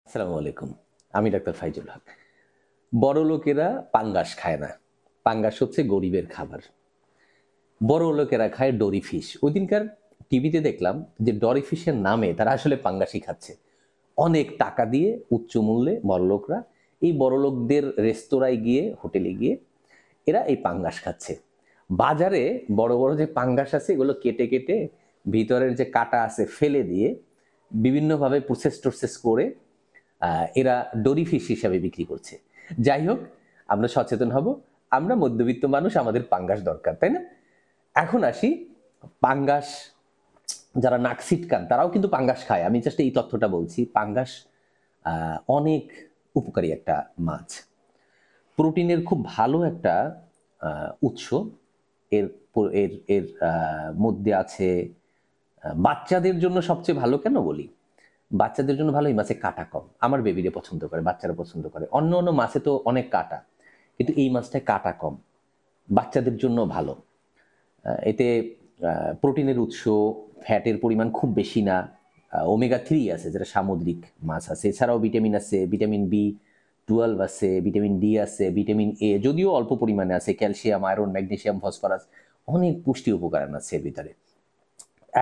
আসসালামু আলাইকুম। আমি ডাক্তার ফাইজুল হক। বড় লোকেরা পাঙ্গাস খায় না। পাঙ্গাস হচ্ছে গরিবের খাবার। বড় লোকেরা খায় ডরি ফিশ। ওইদিনকার টিভিতে দেখলাম যে ডরি ফিশের নামে তারা আসলে পাঙ্গাসই খাচ্ছে। অনেক টাকা দিয়ে উচ্চ মূল্যে বড়লোকরা এই বড়লোকদের রেস্তোরাঁয় গিয়ে, হোটেলে গিয়ে এরা এই পাঙ্গাস খাচ্ছে। বাজারে বড়, বড় যে পাঙ্গাস আছে এগুলো কেটে, কেটে ভিতরের যে কাঁটা আছে ফেলে দিয়ে বিভিন্নভাবে প্রসেস-টসেস করে এরা ডরি ফিশ হিসাবে বিক্রি করছে। যাই হোক, আমরা সচেতন হব। আমরা মধ্যবিত্ত মানুষ, আমাদের পাঙ্গাস দরকার, তাই না? এখন আসি, পাঙ্গাস যারা নাক ছিটকান তারাও কিন্তু পাঙ্গাস খায়। আমি জাস্ট এই তথ্যটা বলছি। পাঙ্গাস অনেক উপকারী একটা মাছ। প্রোটিনের খুব ভালো একটা উৎস। এর এর এর মধ্যে আছে বাচ্চাদের জন্য সবচেয়ে ভালো কেন বলি? বাচ্চাদের জন্য ভালো, এই মাছে কাঁটা কম। আমার বেবিরে পছন্দ করে, বাচ্চারা পছন্দ করে। অন্য অন্য মাছে তো অনেক কাঁটা, কিন্তু এই মাছটায় কাঁটা কম। বাচ্চাদের জন্য ভালো। এতে প্রোটিনের উৎস, ফ্যাটের পরিমাণ খুব বেশি না। ওমেগা 3 আছে, যেটা সামুদ্রিক মাছ আছে। এছাড়াও ভিটামিন আছে, ভিটামিন B12 আছে, ভিটামিন ডি আছে, ভিটামিন এ যদিও অল্প পরিমাণে আছে, ক্যালসিয়াম, আয়রন, ম্যাগনেসিয়াম, ফসফরাস, অনেক পুষ্টি উপকরণ আছে এর ভিতরে।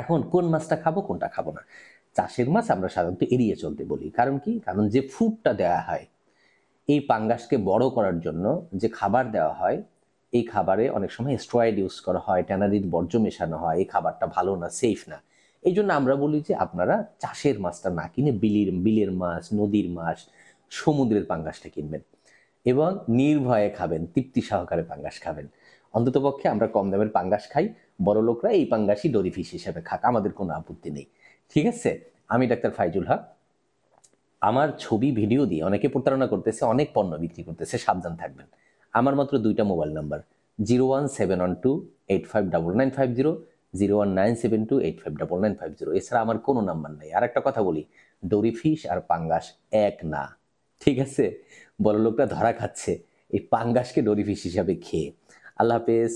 এখন কোন মাছটা খাবো, কোনটা খাবো না? চাষের মাছ আমরা সাধারণত এড়িয়ে চলতে বলি। কারণ কি? কারণ যে ফুডটা দেওয়া হয় এই পাঙ্গাসকে বড় করার জন্য, যে খাবার দেওয়া হয়, এই খাবারে অনেক সময় স্টেরয়েড ইউজ করা হয়, ট্যানারির বর্জ্য মেশানো হয়। এই খাবারটা ভালো না, সেফ না। এই জন্য আমরা বলি যে আপনারা চাষের মাছটা না কিনে বিলের মাছ, নদীর মাছ, সমুদ্রের পাঙ্গাসটা কিনবেন এবং নির্ভয়ে খাবেন, তৃপ্তি সহকারে পাঙ্গাস খাবেন। অন্ততপক্ষে আমরা কম দামের পাঙ্গাস খাই, বড় লোকরা এই পাঙ্গাসই ডরি ফিশ হিসেবে খাক, আমাদের কোনো আপত্তি নেই। ঠিক আছে? আমি ডাক্তার ফাইজুল হক। আমার ছবি ভিডিও দিয়ে অনেকে প্রতারণা করতেছে, অনেক পণ্য বিক্রি করতেছে, সাবধান থাকবেন। আমার মাত্র 2টা মোবাইল নাম্বার, 01712859950, 01972859950। এছাড়া আমার কোনো নাম্বার নাই। আর একটা কথা বলি, ডরি ফিশ আর পাঙ্গাস এক না। ঠিক আছে? বড় লোকরা ধরা খাচ্ছে এই পাঙ্গাসকে ডরি ফিশ হিসাবে খেয়ে। আল্লাহ হাফেজ।